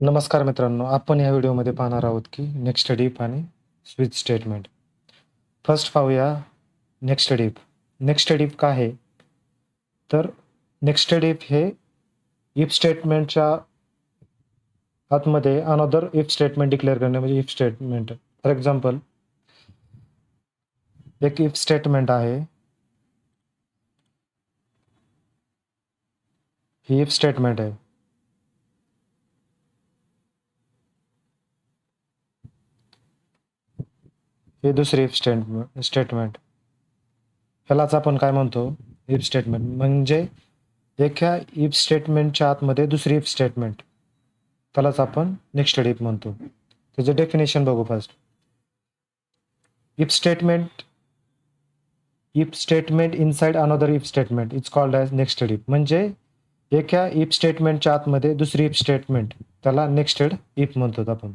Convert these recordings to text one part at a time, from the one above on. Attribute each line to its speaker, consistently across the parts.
Speaker 1: नमस्कार मित्रांनो, आपण या व्हिडिओमध्ये पाहणार आहोत की नेक्स्ट इफ आणि स्विच स्टेटमेंट. फर्स्ट पाहूया नेक्स्ट इफ. नेक्स्ट इफ काय आहे? तर नेक्स्ट इफ हे इफ स्टेटमेंटच्या आतमध्ये अनदर इफ स्टेटमेंट डिक्लेअर करणे म्हणजे इफ स्टेटमेंट. फॉर एक्झाम्पल, एक इफ स्टेटमेंट आहे. ही इफ स्टेटमेंट आहे. हे दुसरी इफ स्टेटमेंट. ह्यालाच आपण काय म्हणतो? If statement. म्हणजे एका इफ स्टेटमेंटच्या आतमध्ये दुसरी इफ स्टेटमेंट, त्यालाच आपण नेक्स्ट इफ म्हणतो. त्याचं डेफिनेशन बघू first. If statement inside another if statement is called as nested if. म्हणजे एका इफ स्टेटमेंटच्या आतमध्ये दुसरी इफ स्टेटमेंट, त्याला नेक्स्टेड इफ म्हणतो आपण.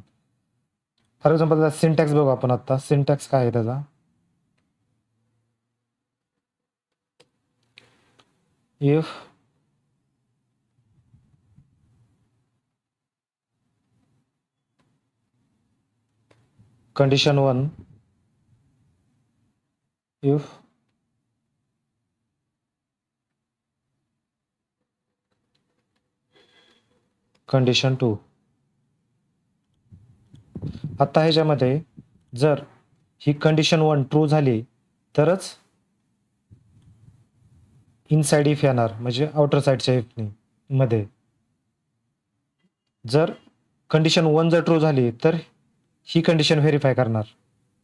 Speaker 1: फॉर एक्झाम्पल, त्याचा सिंटॅक्स बघू आपण आता. सिंटॅक्स काय आहे त्याचा? If condition 1, if condition 2. आता ह्याच्यामध्ये जर ही कंडिशन 1 ट्रू झाली तरच इनसाइड इफ येणार, म्हणजे आउटर साईडच्या इफ मध्ये. जर कंडिशन 1 जर ट्रू झाली तर ही कंडिशन व्हेरीफाय करणार,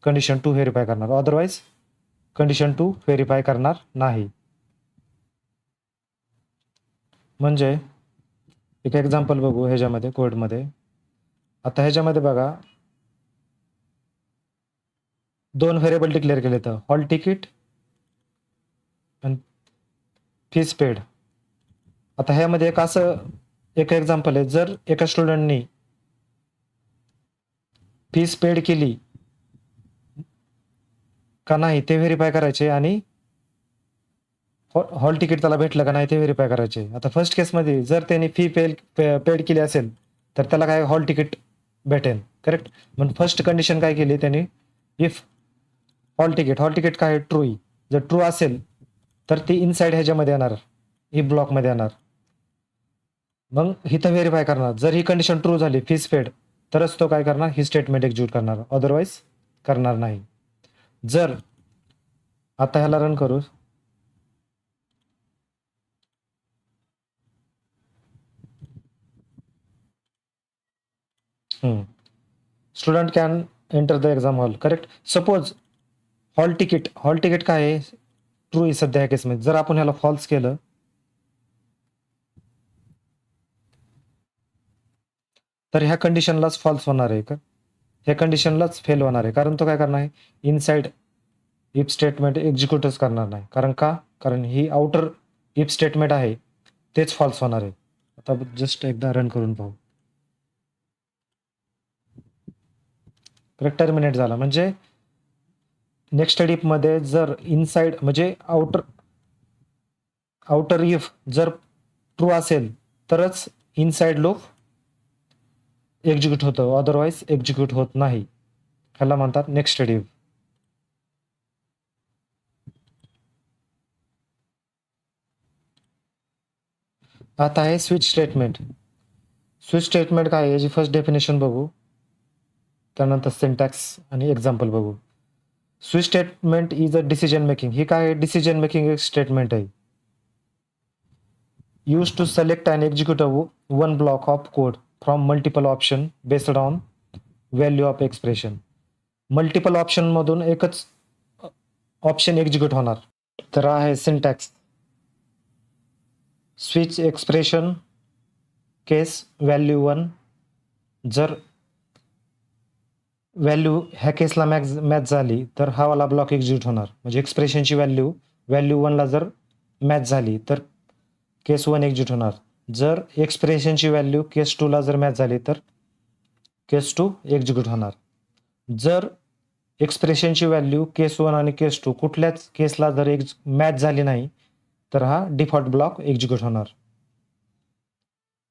Speaker 1: कंडिशन 2 व्हेरीफाय करणार. अदरवाईज कंडिशन 2 व्हेरीफाय करणार नाही. म्हणजे एक एक्झाम्पल बघू ह्याच्यामध्ये कोडमध्ये. आता ह्याच्यामध्ये बघा, 2 व्हेरिएबल डिक्लेअर केले तर हॉल तिकीट आणि फीस पेड. आता ह्यामध्ये एक एक्झाम्पल आहे. जर एका स्टुडंटनी फीस पेड केली का नाही ते व्हेरीफाय करायचे, आणि हॉल तिकीट त्याला भेटलं का नाही ते व्हेरीफाय करायचे. आता फर्स्ट केसमध्ये जर त्यांनी फी पेड केली असेल तर त्याला काय हॉल तिकीट भेटेल, करेक्ट. म्हणून फर्स्ट कंडिशन काय केली त्यांनी? इफ हॉल तिकीट काय ट्रू. जर ट्रू असेल तर ती इनसाइड ह्याच्यामध्ये येणार, इफ ब्लॉकमध्ये येणार. मग इथं व्हेरीफाय करणार. जर ही कंडिशन ट्रू झाली, फीस पेड, तरच तो काय करणार? ही स्टेटमेंट एक्झिक्यूट करणार, अदरवाईज करणार नाही. जर आता ह्याला रन करू. Student can enter the exam hall, correct. Suppose hall ticket काय आहे? ट्रू आहे सध्या ह्या केसमध्ये. जर आपण ह्याला फॉल्स केलं तर ह्या कंडिशनलाच फॉल्स होणार आहे का? ह्या कंडिशनलाच फेल होणार आहे, कारण तो काय करणार आहे? इनसाइड इफ स्टेटमेंट एक्झिक्यूटच करणार नाही. कारण ही आउटर इफ स्टेटमेंट आहे, तेच फॉल्स होणार आहे. आता जस्ट एकदा रन करून पाहू. करेक्ट, टर्मिनेट झाला. म्हणजे नेक्स्ट इफ मध्ये जर इनसाइड म्हणजे आउटर इफ जर ट्रू असेल तरच इनसाइड लूप एक्झिक्यूट होतं, अदरवाईज एक्झिक्यूट होत नाही. ह्याला म्हणतात नेक्स्ट इफ. आता आहे स्विच स्टेटमेंट. स्विच स्टेटमेंट काय आहे याची फर्स्ट डेफिनेशन बघू, त्यानंतर सिंटॅक्स आणि एक्झाम्पल बघू. Switch statement is a decision making. ही काय आहे? डिसिजन मेकिंग एक स्टेटमेंट आहे. Use to select and execute one block of code from multiple option based on value of expression. Multiple option मधून एकच ऑप्शन एक्झिक्यूट होणार. तर आहे syntax. Switch expression case value 1. जर व्हॅल्यू ह्या केसला मॅच झाली तर हा वाला ब्लॉक एक्झिक्यूट होणार. म्हणजे एक्सप्रेशनची व्हॅल्यू 1ला जर मॅच झाली तर केस 1 एक्झिक्यूट होणार. जर एक्सप्रेशनची व्हॅल्यू केस 2ला जर मॅच झाली तर केस 2 एक्झिक्यूट होणार. जर एक्सप्रेशनची व्हॅल्यू केस 1 आणि केस 2 कुठल्याच केसला जर मॅच झाली नाही तर हा डिफॉल्ट ब्लॉक एक्झिक्यूट होणार,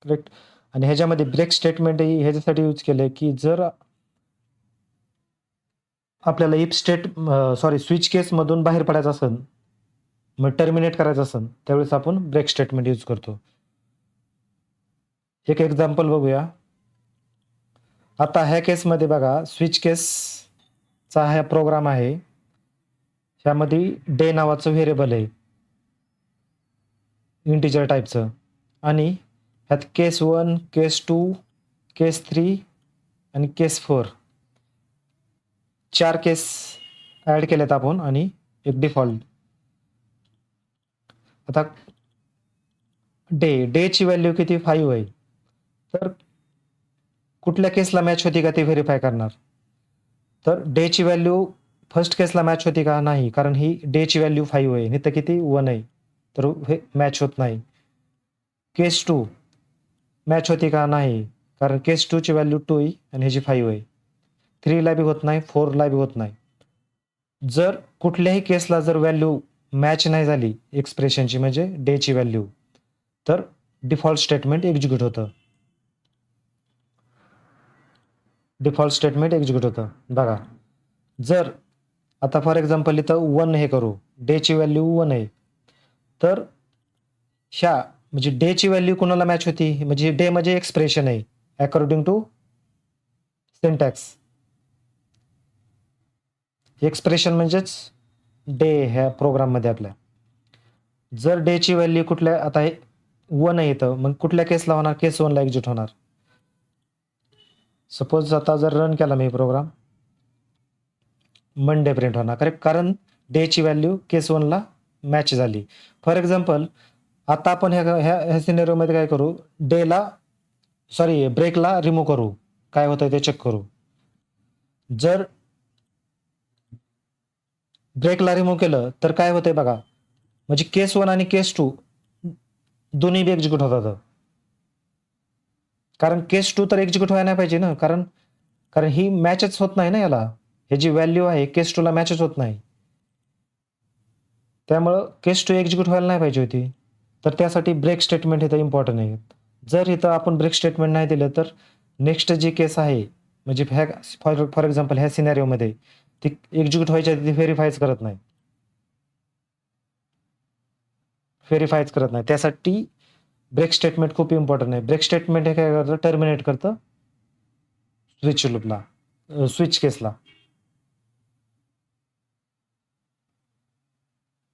Speaker 1: करेक्ट. आणि ह्याच्यामध्ये ब्रेक स्टेटमेंट ह्याच्यासाठी यूज केलंय की जर आपल्याला इफ स्विच केसमधून बाहेर पडायचं असेल, मग टर्मिनेट करायचं असेल, त्यावेळेस आपण ब्रेक स्टेटमेंट यूज करतो. एक एक्झाम्पल बघूया. आता ह्या केसमध्ये बघा, स्विच केसचा हा प्रोग्राम आहे. ह्यामध्ये डे नावाचं व्हेरिएबल आहे इंटिजर टाईपचं, आणि ह्यात केस 1, केस 2, केस 3 आणि केस 4 4 केस ॲड केलेत आपण आणि एक डिफॉल्ट. आता डेची व्हॅल्यू किती 5 आहे, तर कुठल्या केसला मॅच होती का ते व्हेरीफाय करणार. तर डेची व्हॅल्यू फर्स्ट केसला मॅच होती का, नाही, कारण ही डेची व्हॅल्यू 5 आहे, नाही तर किती 1 आहे, तर हे मॅच होत नाही. केस 2 मॅच होती का, नाही, कारण केस 2 ची व्हॅल्यू 2 आहे आणि ह्याची 5 आहे. 3 ला बी होत नाही, 4 ला बी होत नाही. जर कुठल्याही केसला जर व्हॅल्यू मॅच नाही झाली एक्सप्रेशनची, म्हणजे डेची व्हॅल्यू, तर डिफॉल्ट स्टेटमेंट एक्झिक्यूट होतं. बघा, जर आता फॉर एक्झाम्पल इथं 1 हे करू, डेची व्हॅल्यू 1 आहे, तर ह्या म्हणजे डेची व्हॅल्यू कोणाला मॅच होती, म्हणजे डे म्हणजे एक्सप्रेशन आहे अकॉर्डिंग टू सिंटॅक्स. एक्सप्रेशन म्हणजेच डे ह्या प्रोग्राममध्ये आपल्या. जर डेची व्हॅल्यू कुठल्या, आता हे 1 आहे इथं, मग कुठल्या केसला होणार, केस 1 ला एक्झिट होणार. सपोज आता जर रन केला मी प्रोग्राम, मंडे प्रिंट होणार, करेक्ट, कारण डेची व्हॅल्यू केस 1 ला मॅच झाली. फॉर एक्झाम्पल आता आपण ह्या सिनेरिओमध्ये काय करू, ब्रेकला रिमूव्ह करू, काय होतं ते चेक करू. जर ब्रेकला रिमूव्ह केलं तर काय होतंय बघा, म्हणजे केस 1 आणि केस 2 दोन्ही बी एक्झिक्यूट होतात, कारण केस 2 तर एक्झिक्यूट व्हायला नाही पाहिजे ना, कारण ही मॅचच होत नाही ना, याला हे जी व्हॅल्यू आहे केस 2 ला मॅचच होत नाही, त्यामुळं केस 2 एक्झिक्यूट व्हायला नाही पाहिजे होती. तर त्यासाठी ब्रेक स्टेटमेंट इथं इम्पॉर्टंट आहे. जर इथं आपण ब्रेक स्टेटमेंट नाही दिलं तर नेक्स्ट जी केस आहे, म्हणजे ह्या फॉर एक्झाम्पल ह्या सिनेरिओमध्ये ती एक्झिक्यूट व्हायच्या आधी ती व्हेरीफायच करत नाही. त्यासाठी ब्रेक स्टेटमेंट खूप इम्पॉर्टंट आहे. ब्रेक स्टेटमेंट हे काय करतं, टर्मिनेट करतं स्विच केसला.